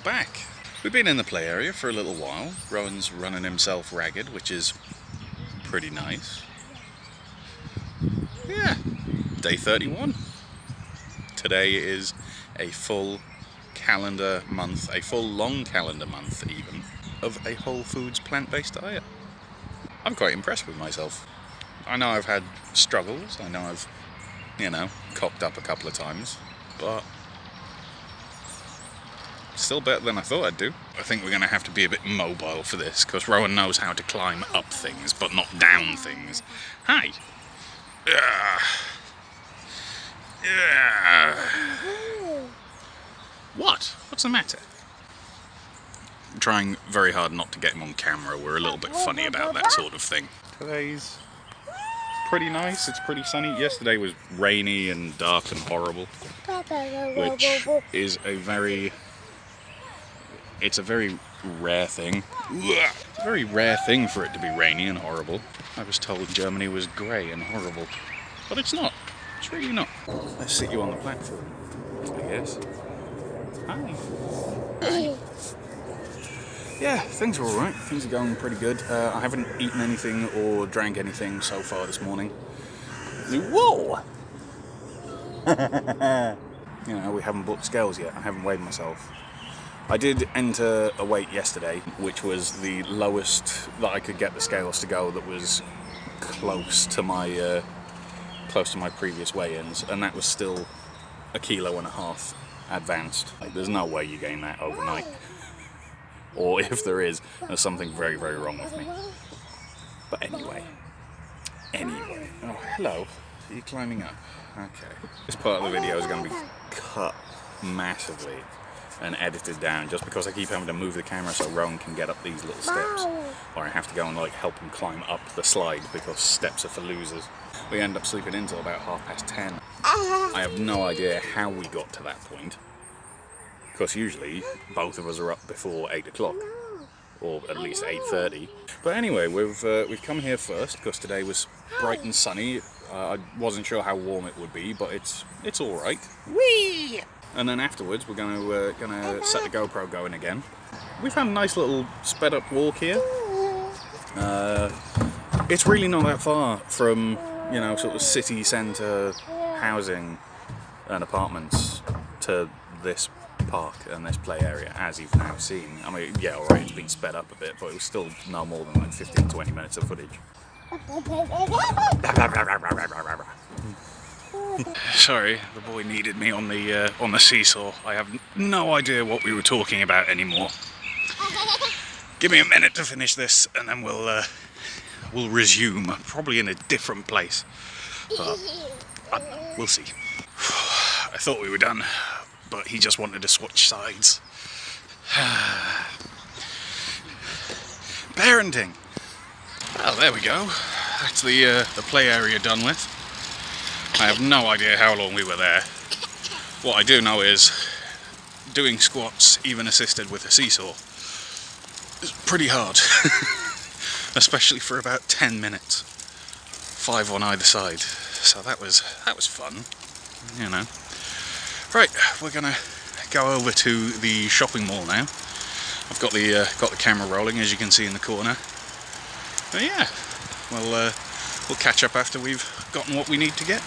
back. We've been in the play area for a little while. Rowan's running himself ragged, which is pretty nice. Yeah, day 31. Today is a full calendar month, a full long calendar month even, of a whole foods plant-based diet. I'm quite impressed with myself. I know I've had struggles, I know I've, cocked up a couple of times, but still better than I thought I'd do. I think we're going to have to be a bit mobile for this, because Rowan knows how to climb up things, but not down things. Hi! What? What's the matter? I'm trying very hard not to get him on camera. We're a little bit funny about that sort of thing. Today's pretty nice. It's pretty sunny. Yesterday was rainy and dark and horrible, which is a very rare thing. It's a very rare thing for it to be rainy and horrible. I was told Germany was grey and horrible, but it's not. It's really not. Let's sit you on the platform, I guess. Hi. Yeah, things are alright. Things are going pretty good. I haven't eaten anything or drank anything so far this morning. Whoa! We haven't bought the scales yet. I haven't weighed myself. I did enter a weight yesterday, which was the lowest that I could get the scales to go that was close to my previous weigh-ins, and that was still 1.5 kilos advanced. There's no way you gain that overnight. Or if there is, there's something very, very wrong with me. But anyway. Oh, hello. Are you climbing up? Okay. This part of the video is going to be cut massively and edited down just because I keep having to move the camera so Rowan can get up these little steps. Or I have to go and help him climb up the slide because steps are for losers. We end up sleeping until about 10:30. I have no idea how we got to that point, because usually both of us are up before 8 o'clock, or at least 8:30. But anyway, we've come here first because today was bright and sunny. I wasn't sure how warm it would be, but it's all right. Whee! And then afterwards, we're gonna set the GoPro going again. We've had a nice little sped up walk here. It's really not that far from sort of city centre housing and apartments to this park and this play area, as you've now seen. I mean, yeah, alright, it's been sped up a bit, but it was still no more than 15-20 minutes of footage. Sorry, the boy needed me on the seesaw. I have no idea what we were talking about anymore. Give me a minute to finish this, and then we'll resume, probably in a different place. But I don't know, we'll see. I thought we were done, but he just wanted to switch sides. Parenting. Oh, there we go. That's the play area done with. I have no idea how long we were there. What I do know is doing squats, even assisted with a seesaw, is pretty hard. Especially for about 10 minutes. 5 on either side. So that was fun, Right, we're gonna go over to the shopping mall now. I've got the camera rolling, as you can see in the corner. But yeah, we'll catch up after we've gotten what we need to get.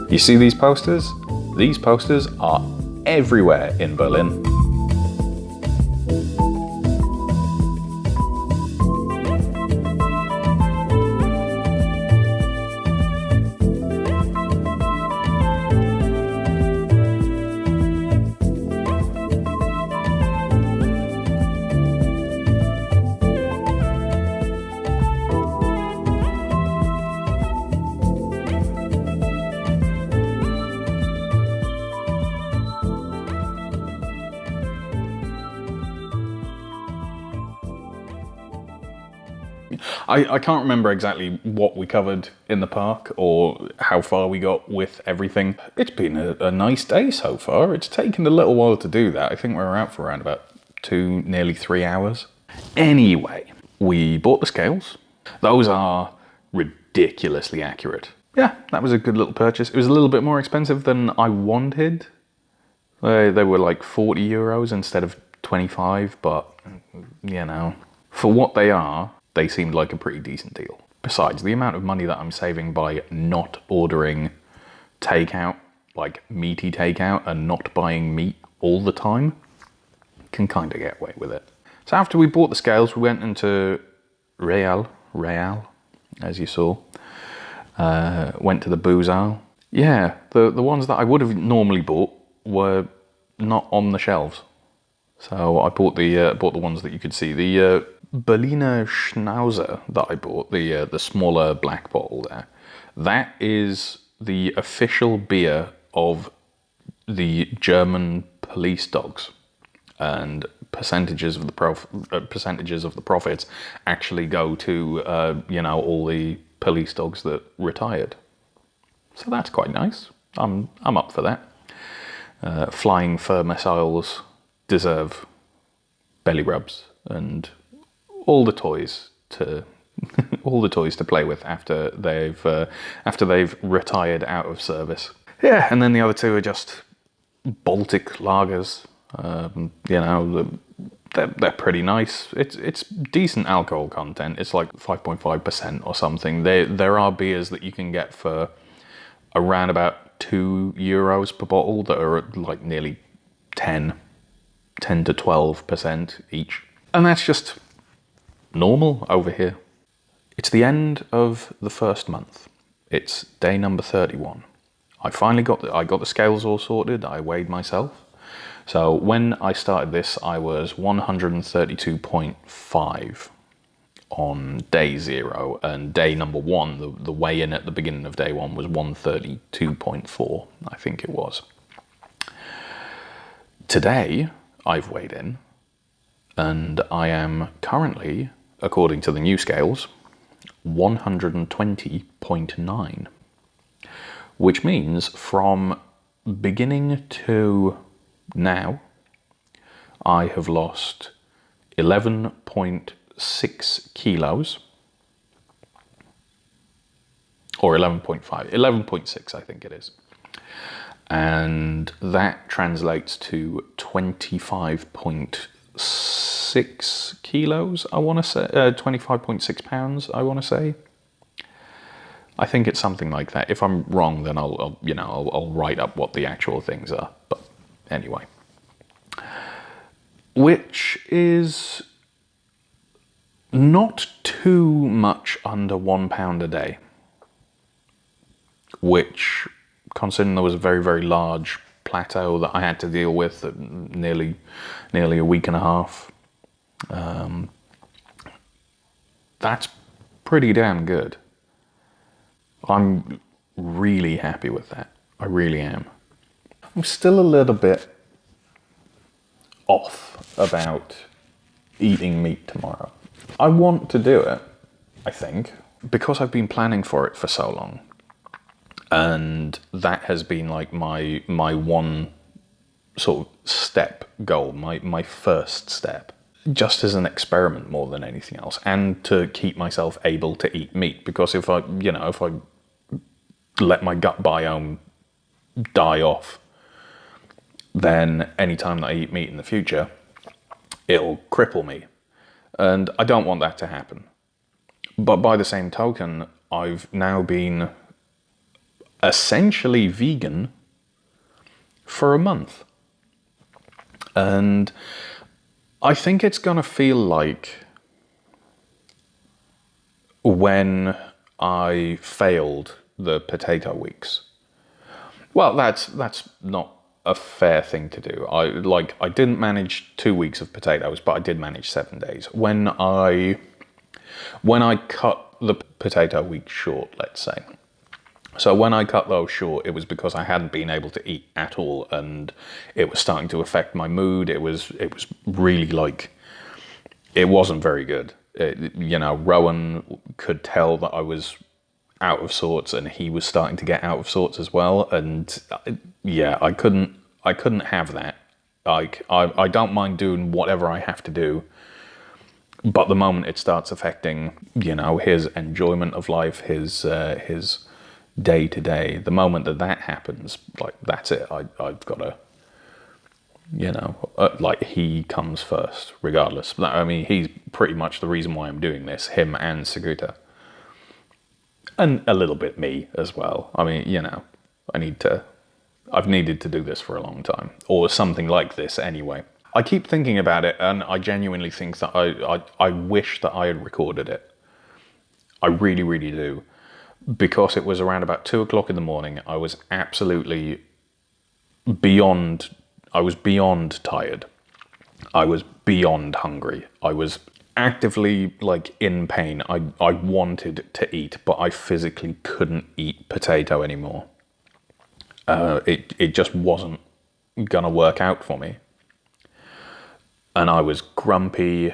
You see these posters? These posters are everywhere in Berlin. I can't remember exactly what we covered in the park or how far we got with everything. It's been a nice day so far. It's taken a little while to do that. I think we were out for around about 2, nearly 3 hours. Anyway, we bought the scales. Those are ridiculously accurate. Yeah, that was a good little purchase. It was a little bit more expensive than I wanted. They were like 40 euros instead of 25, but you know, for what they are, they seemed like a pretty decent deal. Besides, the amount of money that I'm saving by not ordering takeout, like meaty takeout, and not buying meat all the time, can kind of get away with it. So after we bought the scales, we went into Real, as you saw. Went to the booze aisle. Yeah, the ones that I would have normally bought were not on the shelves. So I bought the ones that you could see. The Berliner Schnauzer that I bought, the smaller black bottle there, that is the official beer of the German police dogs, and percentages of the profits actually go to you know, all the police dogs that retired. So that's quite nice. I'm up for that. Flying fur missiles deserve belly rubs and all the toys to play with after they've retired out of service. Yeah, and then the other two are just Baltic lagers. You know, they're pretty nice. It's decent alcohol content. It's like 5.5% or something. There are beers that you can get for around about 2 euros per bottle that are like nearly 10 to 12% each, and that's just normal over here. It's the end of the first month. It's day number 31. I finally got the scales all sorted. I weighed myself. So when I started this, I was 132.5 on day 0, and day number 1, the weigh-in at the beginning of day 1 was 132.4, I think it was. Today, I've weighed in, and I am currently, according to the new scales, 120.9, which means from beginning to now, I have lost 11.6 kilos, or 11.6 I think it is. And that translates to 25.6 kilos, I want to say, 25.6 pounds, I want to say. I think it's something like that. If I'm wrong, then I'll write up what the actual things are. But anyway, which is not too much under £1 a day, which, considering there was a very, very large plateau that I had to deal with nearly a week and a half, that's pretty damn good. I'm really happy with that. I really am. I'm still a little bit off about eating meat tomorrow. I want to do it, I think, because I've been planning for it for so long. And that has been like my one sort of step goal, my first step, just as an experiment more than anything else, and to keep myself able to eat meat. Because if I let my gut biome die off, then anytime that I eat meat in the future, it'll cripple me. And I don't want that to happen. But by the same token, I've now been essentially vegan for a month. And I think it's going to feel like when I failed the potato weeks. Well, that's not a fair thing to do. I didn't manage 2 weeks of potatoes, but I did manage 7 days. When I cut the potato week short, let's say. So when I cut those short, it was because I hadn't been able to eat at all, and it was starting to affect my mood. It was really like, it wasn't very good. Rowan could tell that I was out of sorts, and he was starting to get out of sorts as well. And yeah, I couldn't have that. Like, I don't mind doing whatever I have to do, but the moment it starts affecting, his enjoyment of life, his day to day, the moment that happens, like, that's it. I've got to, like, he comes first, regardless. I mean, he's pretty much the reason why I'm doing this, him and Seguta. And a little bit me as well. I mean, I've needed to do this for a long time, or something like this anyway. I keep thinking about it, and I genuinely think that I wish that I had recorded it. I really, really do. Because it was around about 2 o'clock in the morning. I was absolutely beyond tired. I was beyond hungry. I was actively, like, in pain. I wanted to eat, but I physically couldn't eat potato anymore. It just wasn't gonna work out for me. And I was grumpy,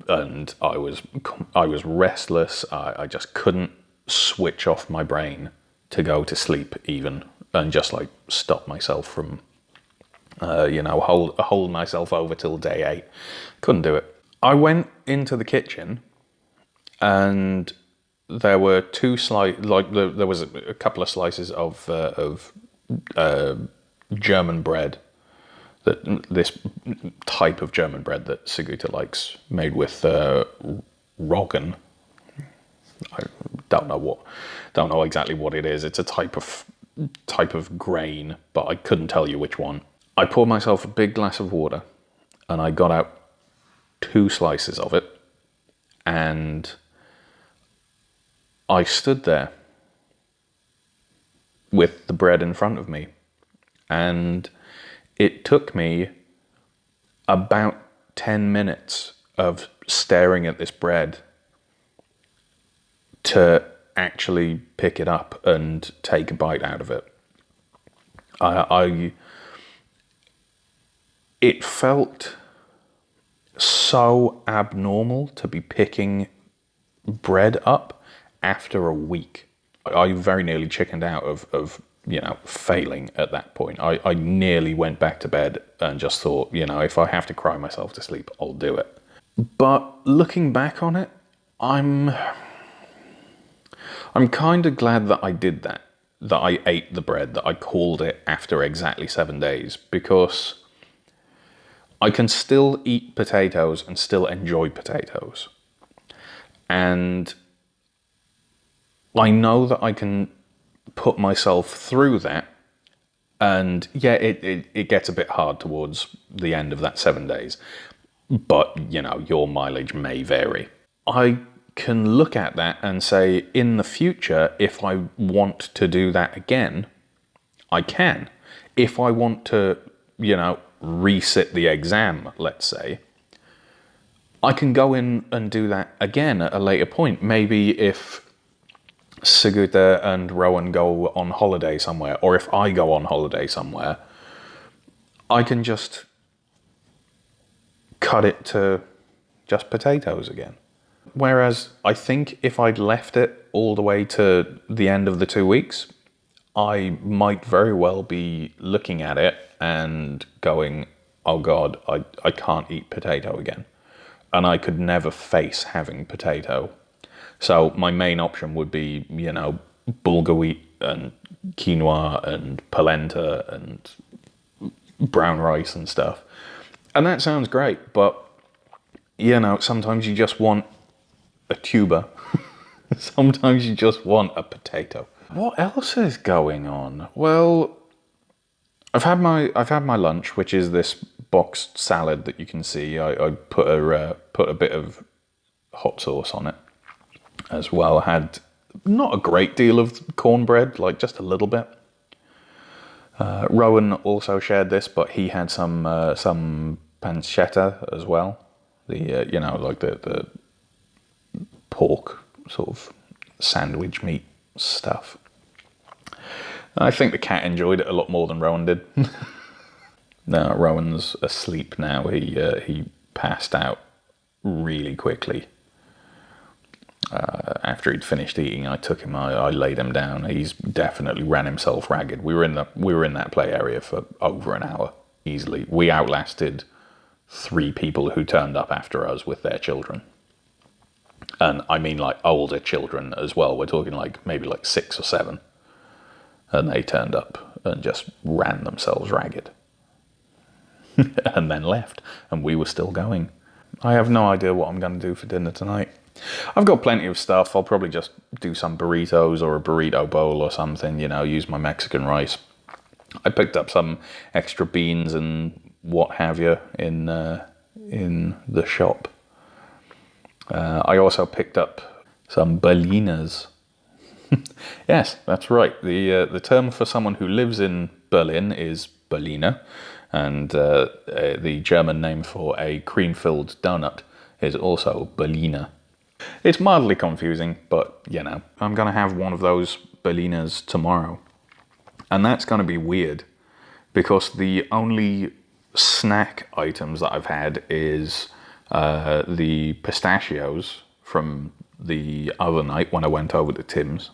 and I was restless. I just couldn't switch off my brain to go to sleep even, and just like stop myself from hold myself over till day 8. Couldn't do it. I went into the kitchen, and there were there was a couple of slices of German bread, this type of German bread that Seguta likes, made with Roggen. I don't know exactly what it is. It's a type of grain, but I couldn't tell you which one. I poured myself a big glass of water, and I got out 2 slices of it, and I stood there with the bread in front of me, and it took me about 10 minutes of staring at this bread to actually pick it up and take a bite out of it. It felt so abnormal to be picking bread up after a week. I very nearly chickened out of failing at that point. I nearly went back to bed and just thought, if I have to cry myself to sleep, I'll do it. But looking back on it, I'm kind of glad that I did that I ate the bread, that I called it after exactly 7 days, because I can still eat potatoes and still enjoy potatoes. And I know that I can put myself through that. And yeah, it gets a bit hard towards the end of that 7 days. But, your mileage may vary. I can look at that and say, in the future, if I want to do that again, I can. If I want to, resit the exam, let's say, I can go in and do that again at a later point. Maybe if Seguta and Rowan go on holiday somewhere, or if I go on holiday somewhere, I can just cut it to just potatoes again. Whereas I think if I'd left it all the way to the end of the 2 weeks, I might very well be looking at it and going, oh God, I can't eat potato again. And I could never face having potato. So my main option would be, bulgur wheat and quinoa and polenta and brown rice and stuff. And that sounds great, but, sometimes you just want a tuber. Sometimes you just want a potato. What else is going on? Well, I've had my lunch, which is this boxed salad that you can see. I put a bit of hot sauce on it as well. I had not a great deal of cornbread, like just a little bit. Rowan also shared this, but he had some pancetta as well. The you know, like the pork sort of sandwich meat stuff. I think the cat enjoyed it a lot more than Rowan did. No, Rowan's asleep now. He passed out really quickly. After he'd finished eating, I took him. I laid him down. He's definitely ran himself ragged. We were in that play area for over an hour easily. We outlasted 3 people who turned up after us with their children, and I mean like older children as well. We're talking like maybe like 6 or 7, and they turned up and just ran themselves ragged, and then left, and we were still going. I have no idea what I'm going to do for dinner tonight. I've got plenty of stuff. I'll probably just do some burritos or a burrito bowl or something, you know, use my Mexican rice. I picked up some extra beans and what have you in the shop. I also picked up some Berliners. Yes, that's right. The term for someone who lives in Berlin is Berliner, and the German name for a cream-filled donut is also Berliner. It's mildly confusing, but, you know, I'm going to have one of those Berliners tomorrow. And that's going to be weird, because the only snack items that I've had is the pistachios from the other night when I went over to Tim's,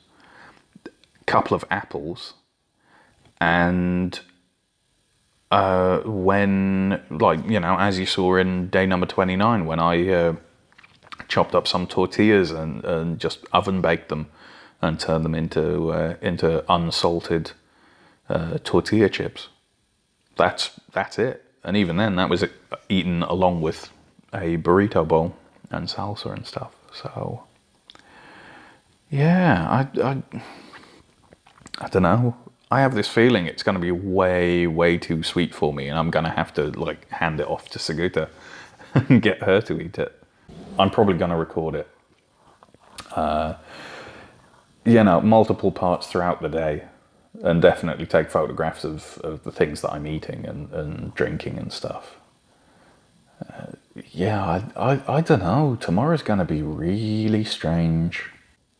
a couple of apples, and when, like, you know, as you saw in day number 29, when I chopped up some tortillas and just oven baked them and turned them into unsalted tortilla chips. That's it. And even then, that was eaten along with a burrito bowl and salsa and stuff. So yeah, I don't know. I have this feeling it's going to be way too sweet for me, and I'm going to have to like hand it off to Saguta and get her to eat it. I'm probably going to record it, you know, multiple parts throughout the day, and definitely take photographs of the things that I'm eating and drinking and stuff. Yeah, I don't know. Tomorrow's going to be really strange.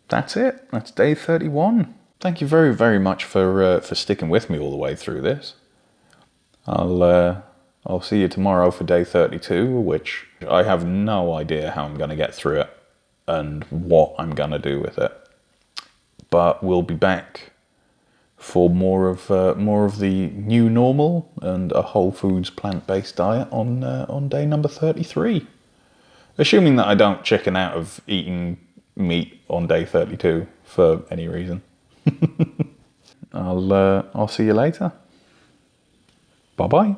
That's it. That's day 31. Thank you very much for sticking with me all the way through this. I'll see you tomorrow for day 32, which I have no idea how I'm going to get through it and what I'm going to do with it. But we'll be back for more of the new normal and a whole foods plant-based diet on day number 33. Assuming that I don't chicken out of eating meat on day 32 for any reason. I'll see you later. Bye-bye.